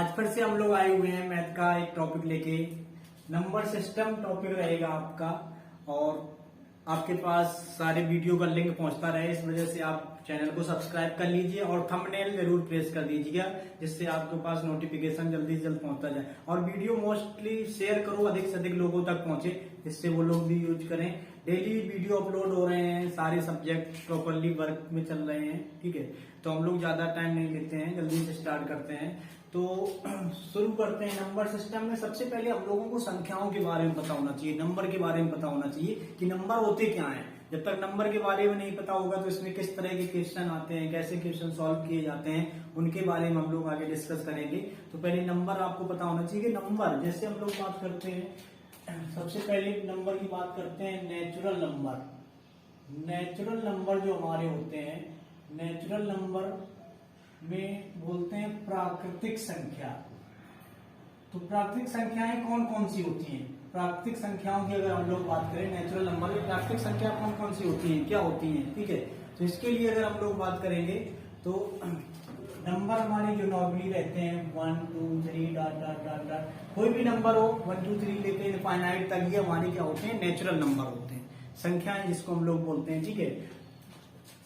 आज फिर से हम लोग आए हुए हैं मैथ का एक टॉपिक लेके। नंबर सिस्टम टॉपिक रहेगा आपका, और आपके पास सारे वीडियो का लिंक पहुंचता रहे, इस वजह से आप चैनल को सब्सक्राइब कर लीजिए और थंबनेल जरूर प्रेस कर दीजिएगा, जिससे आपके पास नोटिफिकेशन जल्दी से जल्द पहुंचता जाए। और वीडियो मोस्टली शेयर करो, अधिक से अधिक लोगों तक पहुंचे, जिससे वो लोग भी यूज करें। डेली वीडियो अपलोड हो रहे हैं, सारे सब्जेक्ट प्रॉपरली वर्क में चल रहे हैं, ठीक है। तो हम लोग ज्यादा टाइम नहीं लेते हैं, जल्दी से स्टार्ट करते हैं। तो शुरू करते हैं। नंबर सिस्टम में सबसे पहले हम लोगों को संख्याओं के बारे में पता होना चाहिए, नंबर के बारे में पता होना चाहिए कि नंबर होते क्या हैं। जब तक नंबर के बारे में नहीं पता होगा तो इसमें किस तरह के क्वेश्चन आते हैं, कैसे क्वेश्चन सॉल्व किए जाते हैं, उनके बारे में हम लोग आगे डिस्कस करेंगे। तो पहले नंबर आपको पता होना चाहिए कि नंबर, जैसे हम लोग बात करते हैं, सबसे पहले नंबर की बात करते हैं नेचुरल नंबर। नेचुरल नंबर जो हमारे होते हैं, नेचुरल नंबर में बोलते हैं प्राकृतिक संख्या। तो प्राकृतिक संख्याएं कौन कौन सी होती हैं? प्राकृतिक संख्याओं की अगर हम लोग बात करें, नेचुरल नंबर में प्राकृतिक संख्या कौन कौन सी होती हैं, क्या होती हैं, ठीक है। तो इसके लिए अगर हम लोग बात करेंगे तो नंबर हमारे जो नॉर्मली रहते हैं 1 2 3 डॉट डॉट डॉट डॉट, कोई भी नंबर हो 1 2 3 लेके इनफाइनाइट तक, ये हमारे क्या होते हैं, नेचुरल नंबर होते हैं, संख्याएं जिसको हम लोग बोलते हैं, ठीक है।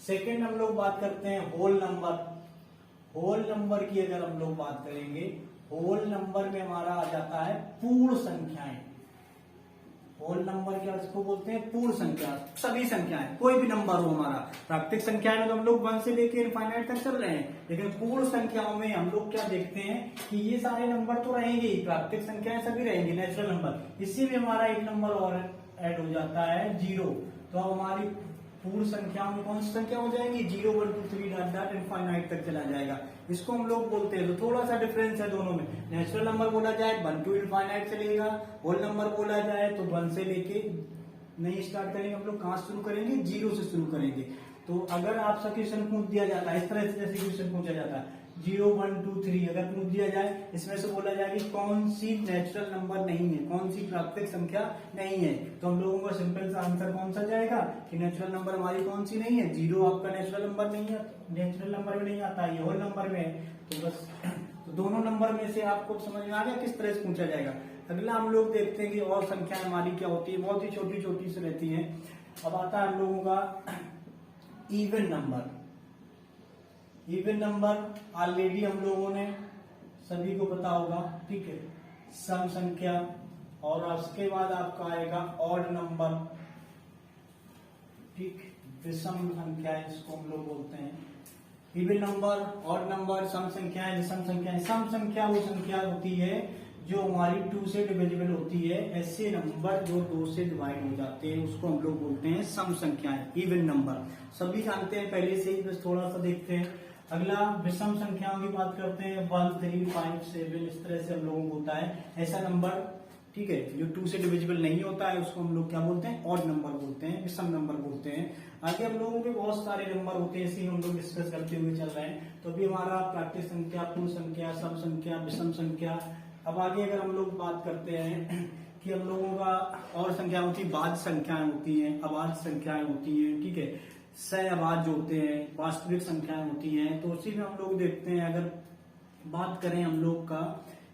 सेकेंड हम लोग बात करते हैं होल नंबर। होल नंबर की अगर हम लोग बात करेंगे, होल नंबर में हमारा आ जाता है पूर्ण संख्याएं। होल नंबर क्या इसको बोलते हैं, पूर्ण संख्या, सभी संख्याएं, कोई भी नंबर हो हमारा। प्राकृतिक संख्याएं में तो हम लोग 1 से लेकर इनफाइनाइट तक चल रहे हैं, लेकिन पूर्ण संख्याओं में हम लोग क्या देखते हैं कि ये सारे नंबर तो रहेंगे ही, प्राकृतिक संख्याएं सभी रहेंगे, नेचुरल नंबर। इसी में हमारा एक नंबर और ऐड हो जाता है 0। तो अब हमारी पूर्ण संख्याओं में कौन सी संख्या हो जाएगी, 0 1 2 3 डॉट डॉट इनफाइनाइट तक चला जाएगा, इसको हम लोग बोलते हैं। तो थोड़ा सा डिफरेंस है दोनों में। नेचुरल नंबर बोला जाए 1 टू इनफाइनाइट चलेगा, होल नंबर बोला जाए तो 1 से लेके नहीं स्टार्ट करेंगे, हम लोग कहां से शुरू करेंगे, 0 से शुरू करेंगे। तो अगर आपसे क्वेश्चन पूछ दिया जाता है इस तरह से, जैसे क्वेश्चन पूछा जाता है 0 1 2 3, अगर पूछ दिया जाए, इसमें से बोला जाए कि कौन सी नेचुरल नंबर नहीं है, कौन सी प्राकृतिक संख्या नहीं है, तो हम लोगों का सिंपल सा आंसर कौन सा जाएगा कि नेचुरल नंबर हमारी कौन सी नहीं है, 0 आपका नेचुरल नंबर नहीं है, नेचुरल नंबर में नहीं आता, ये होल नंबर में है। तो बस तो दोनों नंबर में से आपको समझ में आ गया किस तरह से पूछा जाएगा। अगला हम लोग देखते हैं कि और संख्या हमारी क्या होती है, बहुत ही छोटी छोटी सी रहती है। अब आता है हम लोगों का even number. Even number already हम लोगों ने सभी को पता होगा, ठीक है, सम संख्या, और उसके बाद आपका आएगा ऑड नंबर, ठीक, विषम संख्या जिसको हम लोग बोलते हैं। इवन नंबर, ऑड नंबर, सम संख्याएं, विषम संख्याएं। सम संख्या वो संख्या होती है जो हमारी 2 से डिविजिबल होती है, ऐसे नंबर जो 2 से डिवाइड हो जाते हैं उसको हम लोग बोलते हैं सम संख्याएं, इवन नंबर। सभी जानते हैं पहले से ही, बस थोड़ा सा देखते हैं। अगला विषम संख्याओं की बात करते हैं, 1 3 5 7, इस तरह से हम लोगों को होता है ऐसा नंबर, ठीक है, जो 2 से डिविजिबल नहीं होता है उसको हम लोग क्या बोलते हैं, ऑड नंबर बोलते हैं, विषम नंबर बोलते हैं। आगे हम लोगों के बहुत सारे नंबर होते हैं, इसी हम लोग डिस्कस करते हुए चल रहे हैं। तो अभी हमारा प्राकृतिक संख्या, पूर्ण संख्या, सम संख्या, विषम संख्या। अब आगे अगर हम लोग बात करते हैं कि हम लोगों का और संख्या होती है, बाध्य संख्याएं होती हैं, अबाध्य संख्याएं होती हैं, ठीक है, सह अबाध्य होते हैं, वास्तविक संख्याएं होती हैं। तो उसी में हम लोग देखते हैं, अगर बात करें हम लोग का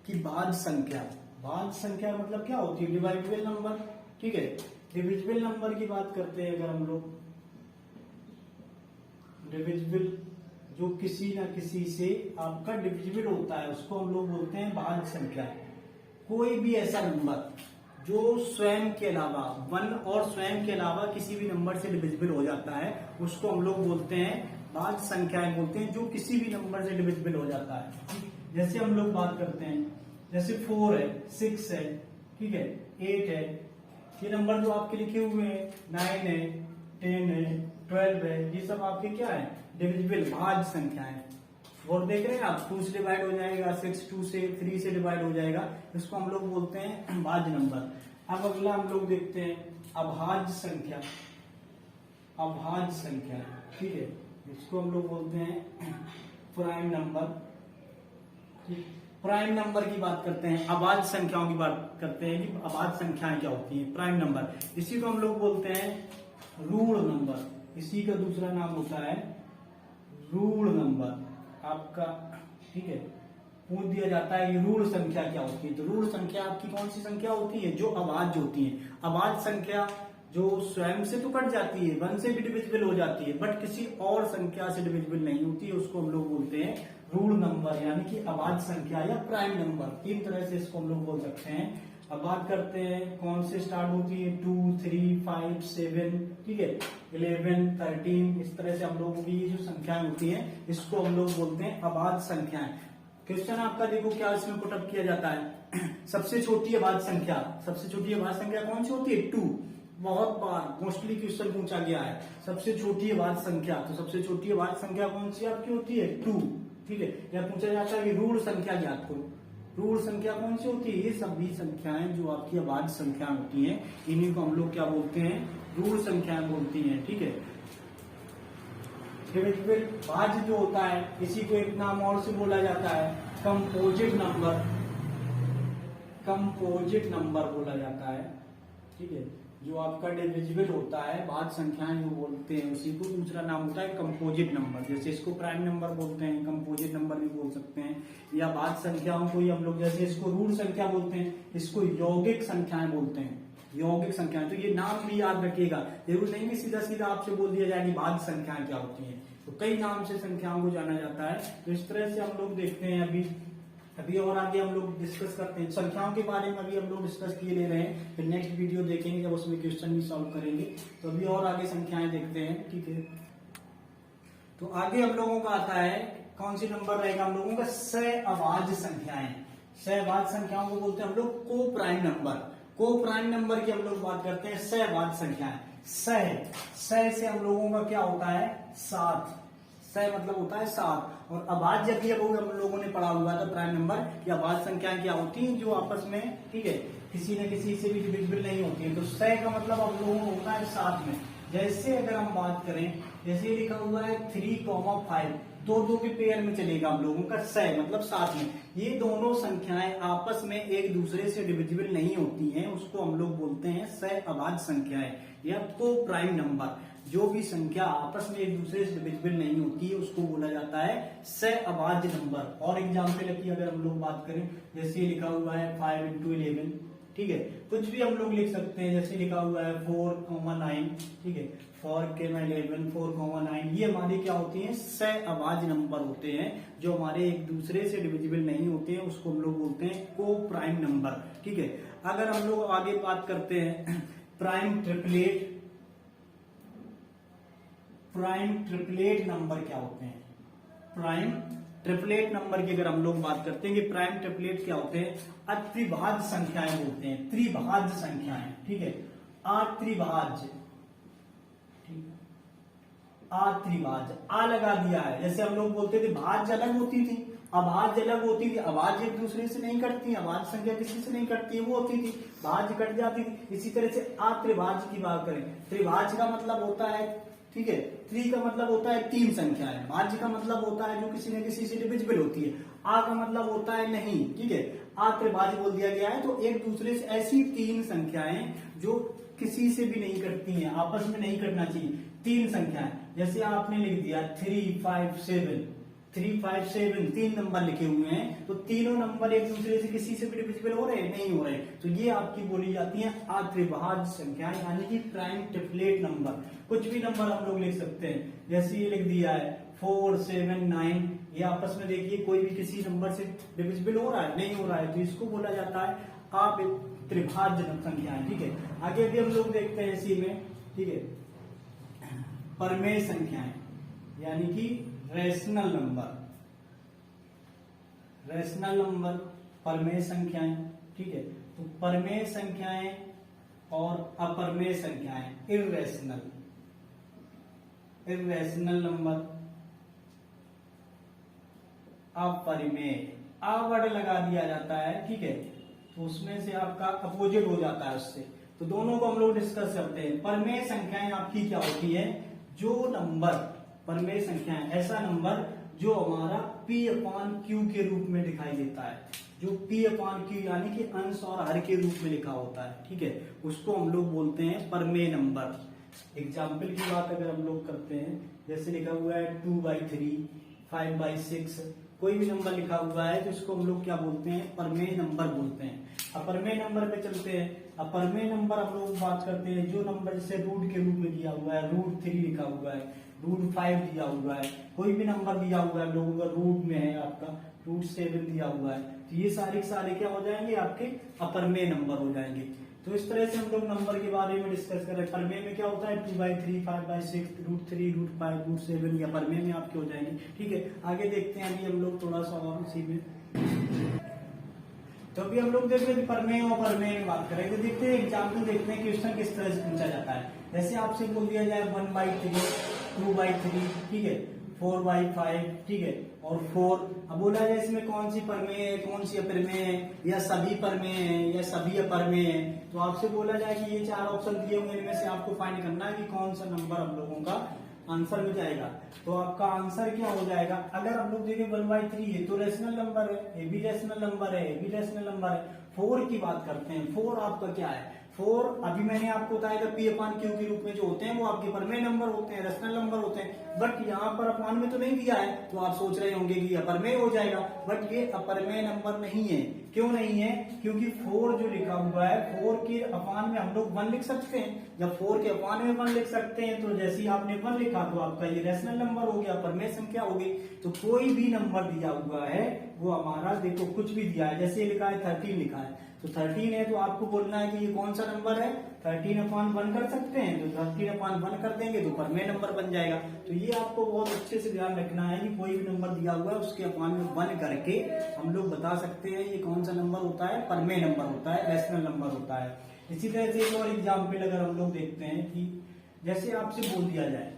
कि बाध्य संख्या, बाध्य संख्या मतलब क्या होती है, डिवाइडेबल नंबर, ठीक है। डिविजिबल नंबर की बात करते हैं अगर हम लोग, डिविजिबल जो किसी ना किसी से आपका डिविजिबल होता है उसको हम लोग बोलते हैं बाध्य संख्या। कोई भी ऐसा नंबर जो स्वयं के अलावा 1 और स्वयं के अलावा किसी भी नंबर से डिविजिबल हो जाता है उसको हम लोग बोलते हैं बाध्य संख्याएं, बोलते हैं जो किसी भी नंबर से डिविजिबल हो जाता है। जैसे हम लोग बात करते हैं, जैसे 4 है, 6 है, ठीक है, 8 है, ये नंबर जो आपके लिखे हुए हैं, 9 है, 10 है, 12 है, ये सब आपके क्या है, डिविजिबल भाज्य संख्याएं। और देख रहे हैं आप, 2 से डिवाइड हो जाएगा, 6 2 से, 3 से डिवाइड हो जाएगा, इसको हम लोग बोलते हैं भाज्य नंबर। अब अगला हम लोग देखते हैं अभाज्य संख्या। अभाज्य संख्या, ठीक है, इसको हम लोग बोलते हैं प्राइम नंबर। प्राइम नंबर की बात करते हैं, अभाज्य संख्याओं की बात करते हैं कि अभाज्य संख्याएं क्या होती हैं, प्राइम नंबर। इसी को हम लोग बोलते हैं ऋण नंबर, इसी का दूसरा नाम होता है ऋण नंबर आपका, ठीक है। पूछ दिया जाता है कि ऋण संख्या क्या होती है, तो ऋण संख्या आपकी कौन सी संख्या होती है, जो अभाज्य होती है। अभाज्य संख्या जो स्वयं से तो कट जाती है, 1 से भी डिविजिबल हो जाती है, बट किसी और संख्या से डिविजिबल नहीं होती है, उसको हम लोग बोलते हैं ऋण नंबर, यानी कि अभाज्य संख्या या प्राइम नंबर। 3 तरह से इसको हम लोग बोल सकते हैं। अब बात करते हैं कौन से स्टार्ट होती है, 2, 3, 5, 7, ठीक है, 11, 13, इस तरह से हम लोगों की जो संख्याएं होती हैं इसको हम लोग बोलते हैं अभाज्य संख्याएं। क्वेश्चन आपका देखो क्या इसमें पुटअप किया जाता है। सबसे छोटी अभाज्य संख्या, सबसे छोटी अभाज्य संख्या कौन सी होती है, 2। बहुत बार मोस्टली क्वेश्चन पूछा गया है सबसे छोटी अभाज्य संख्या, तो सबसे छोटी अभाज्य संख्या कौन सी आपकी होती है, 2, ठीक है। या पूछा जाता है कि ऋण संख्या ज्ञात करो, ऋण संख्या कौन सी होती है, ये सभी संख्याएं जो आपकी अभाज्य संख्याएं होती हैं इन्हीं को हम लोग क्या बोलते हैं, ऋण संख्याएं बोलती हैं, ठीक है। डिविजिबल भाज्य जो होता है इसी को एक नाम और से बोला जाता है कंपोजिट नंबर, कंपोजिट नंबर बोला जाता है, ठीक है। जो आपका डिविजिबल होता है भाज्य संख्याएं जो बोलते हैं उसी को दूसरा नाम होता है कंपोजिट नंबर। जैसे इसको प्राइम नंबर बोलते हैं, कंपोजिट नंबर भी बोल सकते हैं, या भाज्य संख्याओं को ही हम लोग जैसे इसको ऋण संख्या बोलते हैं, इसको यौगिक संख्याएं बोलते हैं, यौगिक संख्याएं। तो ये नाम भी याद रखिएगा, जरूर नहीं कि सीधा सीधा आपसे बोल दिया जाए कि भाज्य संख्याएं क्या होती हैं, तो कई नाम से संख्याओं को जाना जाता है। तो इस तरह से हम लोग देखते हैं। अभी और आगे हम लोग डिस्कस करते हैं संख्याओं के बारे में, अभी हम लोग डिस्कस किए ले रहे हैं, फिर नेक्स्ट वीडियो देखेंगे जब उसमें क्वेश्चन भी सॉल्व करेंगे। तो अभी और आगे संख्याएं देखते हैं, ठीक है। तो आगे हम लोगों का आता है कौन सी नंबर रहेगा हम लोगों का, सहअभाज्य संख्याएं। सहअभाज्य संख्याओं को बोलते हैं हम लोग को प्राइम नंबर। को प्राइम नंबर की हम लोग बात करते हैं सहअभाज्य संख्याएं। सह से हम लोगों का क्या होता है, 7। सह मतलब होता है 7। और अभाज्य भी अब हम लोगों ने पढ़ा हुआ था प्राइम नंबर या अभाज्य संख्याएं क्या होती हैं, जो आपस में, ठीक है, किसी न किसी से भी डिविजिबल नहीं होती है। तो सह का मतलब हम लोगों को होता है 7 में। जैसे अगर हम बात करें, जैसे लिखा हुआ है 3,5, 2 के पेयर में चलेगा हम लोगों का, सह मतलब 7 में। ये दोनों संख्याएं आपस में एक दूसरे से डिविजिबल नहीं होती हैं, उसको हम लोग बोलते हैं सहअभाज्य संख्याएं या को प्राइम नंबर। जो भी संख्या आपस में एक दूसरे से डिविजिबल नहीं होती है उसको बोला जाता है सहअभाज्य नंबर। और एग्जाम्पल की अगर हम लोग बात करें, जैसे लिखा हुआ है 5 × 11, ठीक है, कुछ भी हम लोग लिख सकते हैं। जैसे लिखा हुआ है 4,9, ठीक है, 4,11, 4,9, ये हमारी क्या होती हैं, सहअभाज्य नंबर होते हैं, जो हमारे एक दूसरे से डिविजिबल नहीं होते हैं, उसको हम लोग बोलते हैं को प्राइम नंबर, ठीक है। अगर हम लोग आगे बात करते हैं prime triplet, prime triplet number क्या होते हैं, प्राइम ट्रिपलेट नंबर की अगर हम लोग बात करते हैं कि प्राइम ट्रिपलेट क्या होते हैं, अत्रिभाज्य संख्याएं बोलते हैं, त्रिभाज्य संख्याएं, ठीक है, अत्रिभाज्य, अत्रिभाज्य, आ लगा दिया है। जैसे हम लोग बोलते थे भाज्य अलग होती थी, अभाज्य अलग होती थी। अभाज्य एक दूसरे से नहीं कटती, अभाज्य संख्या किसी से नहीं कटती है, वो होती थी, भाज्य कट जाती थी। इसी तरह से अत्रिभाज्य की बात करें, त्रिभाज्य का मतलब होता है, ठीक है, त्रि का मतलब होता है 3 संख्याएं, भाज्य का मतलब होता है जो किसी न किसी से डिविजिबल होती है, आ का मतलब होता है नहीं, ठीक है, अत्रिभाज्य बोल दिया गया है। तो एक दूसरे से ऐसी 3 संख्याएं जो किसी से भी नहीं कटती हैं, आपस में नहीं कटना चाहिए, 3 संख्याएं। जैसे आपने लिख दिया 3, 5, 7, 3, 5, 7, 3 नंबर लिखे हुए हैं, तो तीनों नंबर एक दूसरे से किसी से भी डिविजिबल हो रहे हैं, नहीं हो रहे, तो ये आपकी बोली जाती है अत्रिभाज्य संख्याएं, यानी कि प्राइम ट्रिपलेट नंबर। कुछ भी नंबर हम लोग लिख सकते हैं, जैसे ये लिख दिया है 4, 7, 9, ये आपस में देखिए कोई भी किसी नंबर से डिविजिबल हो रहा है, नहीं हो रहा है, तो इसको बोला जाता है त्रिभाज्य संख्याएं, ठीक है। आगे भी हम लोग देखते हैं इसी में, ठीक है, परमेय संख्याएं, यानी कि रेशनल नंबर, रेशनल नंबर, परमेय संख्याएं, ठीक है। तो परमेय संख्याएं और अपरमेय संख्याएं, इर्रेशनल, इर्रेशनल नंबर, अपरिमेय, आ वर्ड लगा दिया जाता है, ठीक है, तो उसमें से आपका अपोजिट हो जाता है उससे, तो दोनों को हम लोग डिस्कस करते हैं। परमेय संख्याएं आपकी क्या होती है, जो नंबर, परमेय संख्याएं ऐसा नंबर जो हमारा P/Q के रूप में दिखाई देता है, जो P/Q यानी कि अंश और हर के रूप में लिखा होता है, ठीक है, उसको हम लोग बोलते हैं परमेय नंबर। एग्जाम्पल की बात अगर हम लोग करते हैं, जैसे लिखा हुआ है 2/3, 5/6, कोई भी नंबर लिखा हुआ है तो इसको हम लोग क्या बोलते हैं, परमेय नंबर बोलते हैं। अब परमेय नंबर पे चलते हैं। अब परमेय नंबर हम लोग बात करते हैं जो नंबर जैसे रूट के रूप में दिया हुआ है, √3 लिखा हुआ है, √5 दिया हुआ है, कोई भी नंबर दिया हुआ है लोगों का रूट में है, आपका √7 दिया हुआ है, तो ये सारे क्या हो जाएंगे, आपके अपरमेय नंबर हो जाएंगे। तो इस तरह से हम लोग नंबर के बारे में डिस्कस कर रहे हैं। परमेय में क्या होता है, 2/3, 5/6, √3, √5, √7 या परमेय में आपके हो जाएंगे। ठीक है, आगे देखते हैं अभी हम लोग थोड़ा सा और इसी में। तो अभी हम लोग देख रहे थे परमेय और परमेय में बात करें, तो देखते हैं एग्जाम्पल, देखते हैं क्वेश्चन किस तरह से पूछा जाता है। जैसे आपसे बोल दिया जाए 1/3, 2/3, ठीक है, 4/5, ठीक है, और 4। अब बोला जाए इसमें कौन सी परमेय है, कौन सी अपरमेय है, या सभी परमेय है या सभी अपरमेय है। तो आपसे बोला जाए कि ये 4 ऑप्शन दिए होंगे, इनमें से आपको फाइंड करना है कि कौन सा नंबर हम लोगों का आंसर में जाएगा। तो आपका आंसर क्या हो जाएगा, अगर हम लोग देखें 1/3 है तो रेशनल नंबर है, ये भी रेशनल नंबर है, ये भी रेशनल नंबर है। 4 की बात करते हैं, 4 आपका क्या है, 4 अभी मैंने आपको बताया था P/Q के रूप में जो होते हैं वो आपके परमेय नंबर होते हैं, रेशनल नंबर होते हैं। बट यहाँ पर अपान में तो नहीं दिया है, तो आप सोच रहे होंगे कि अपरमेय हो जाएगा, बट ये अपरमेय नंबर नहीं है। क्यों नहीं है, क्योंकि 4 जो लिखा हुआ है, 4 के अपान में हम लोग 1 लिख सकते हैं। जब 4 के अपान में 1 लिख सकते हैं तो जैसे ही आपने 1 लिखा तो आपका ये रेशनल नंबर हो गया, परमेय संख्या हो गई। तो कोई भी नंबर दिया हुआ है वो हमारा, देखो कुछ भी दिया है, जैसे लिखा है 13 लिखा है, तो 13 है तो आपको बोलना है कि ये कौन सा नंबर है, 13/1 कर सकते हैं, तो 13/1 कर देंगे तो परमेय नंबर बन जाएगा। तो ये आपको बहुत अच्छे से ध्यान रखना है कि कोई भी नंबर दिया हुआ है उसके अपान में 1 करके हम लोग बता सकते हैं ये कौन सा नंबर होता है, परमेय नंबर होता है, रेशनल नंबर होता है। इसी तरह से एक और एग्जाम्पल अगर हम लोग देखते हैं कि जैसे आपसे बोल दिया जाए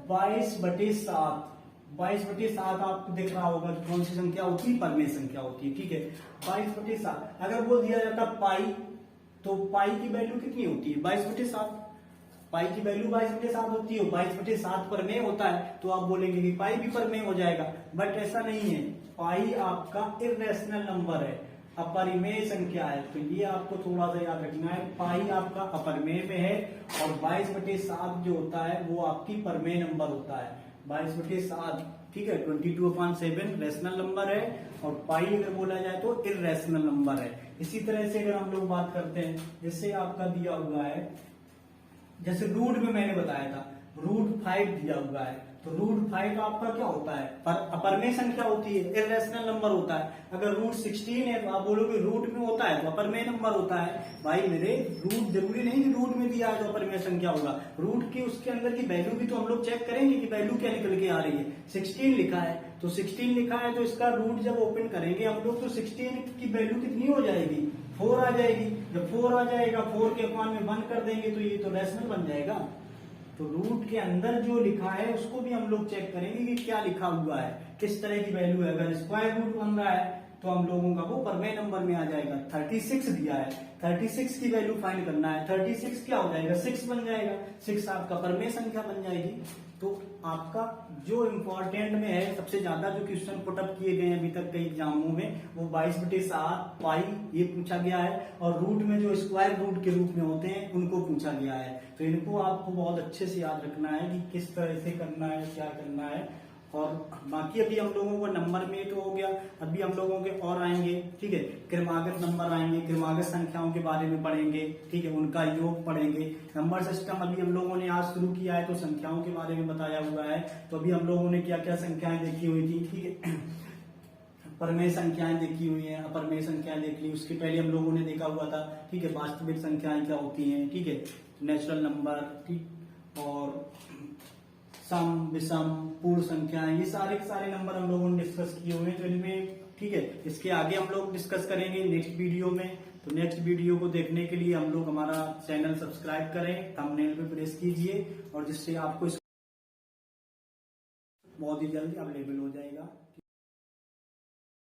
22/7, 22/7 आपको दिख रहा होगा कि कौन सी संख्या होती है, परमेय संख्या होती है। ठीक है, 22/7 अगर बोल दिया जाता पाई, तो पाई की वैल्यू कितनी होती है, 22/7। पाई की वैल्यू 22/7 होती है, 22/7 परमेय होता है, तो आप बोलेंगे कि पाई भी परमेय हो जाएगा। बट ऐसा नहीं है, पाई आपका इर्रेशनल नंबर है, अपरिमेय संख्या है। तो ये आपको थोड़ा सा याद रखना है, पाई आपका अपरमेय में है और 22/7 जो होता है वो आपकी परमेय नंबर होता है। 22/7, ठीक है, 22/7 रेशनल नंबर है और पाई अगर बोला जाए तो इर्रेशनल नंबर है। इसी तरह से अगर हम लोग बात करते हैं, जैसे आपका दिया हुआ है, जैसे रूट में मैंने बताया था √5 दिया हुआ है, तो √5 आपका क्या होता है, अपरमेय संख्या होती है, इर्रेशनल नंबर होता है। अगर √16 है तो आप बोलोगे रूट में होता है तो अपरमेय नंबर होता है। भाई मेरे, रूट जरूरी नहीं कि रूट में दिया है तो अपरमेय संख्या होगा, रूट की उसके अंदर की वैल्यू भी तो हम लोग चेक करेंगे कि वैल्यू क्या निकल के आ रही है। 16 लिखा है तो 16 लिखा है तो इसका रूट जब ओपन करेंगे हम लोग तो 16 की वैल्यू कितनी हो जाएगी, 4 आ जाएगी। जब 4 आ जाएगा, 4 के अपान में 1 कर देंगे तो ये तो रेशनल बन जाएगा। तो रूट के अंदर जो लिखा है उसको भी हम लोग चेक करेंगे कि क्या लिखा हुआ है, किस तरह की वैल्यू है। अगर स्क्वायर रूट बन रहा है तो हम लोगों का वो परमेय नंबर में आ जाएगा। 36 दिया है, 36 की वैल्यू फाइंड करना है, 36 क्या हो जाएगा, 6 बन जाएगा, 6 आपका परमेय संख्या बन जाएगी। तो आपका जो इम्पोर्टेंट में है, सबसे ज्यादा जो क्वेश्चन पुटअप किए गए हैं अभी तक कई एग्जामों में, वो 22/7 पाई ये पूछा गया है, और रूट में जो स्क्वायर रूट के रूप में होते हैं उनको पूछा गया है। तो इनको आपको बहुत अच्छे से याद रखना है कि किस तरह से करना है, क्या करना है। और बाकी अभी हम लोगों को नंबर में तो हो गया, अभी हम लोगों के और आएंगे, ठीक है, क्रमागत नंबर आएंगे, क्रमागत संख्याओं के बारे में पढ़ेंगे, ठीक है, उनका योग पढ़ेंगे। नंबर सिस्टम अभी हम लोगों ने आज शुरू किया है तो संख्याओं के बारे में बताया हुआ है। तो अभी हम लोगों ने क्या क्या संख्याएं देखी हुई थी, ठीक है, परमेय संख्याएं देखी हुई हैं, अपरमेय संख्याएं देख ली, उसके पहले हम लोगों ने देखा हुआ था, ठीक है, वास्तविक संख्याएं क्या होती हैं, ठीक है, नेचुरल नंबर, ठीक, और सम, विषम, पूर्ण संख्याएं, ये सारे के सारे नंबर हम लोगों ने डिस्कस किए हुए हैं। तो इनमें, ठीक है, इसके आगे हम लोग डिस्कस करेंगे नेक्स्ट वीडियो में। तो नेक्स्ट वीडियो को देखने के लिए हम लोग हमारा चैनल सब्सक्राइब करें, थंबनेल पे प्रेस कीजिए, और जिससे आपको बहुत ही जल्दी अवेलेबल हो जाएगा।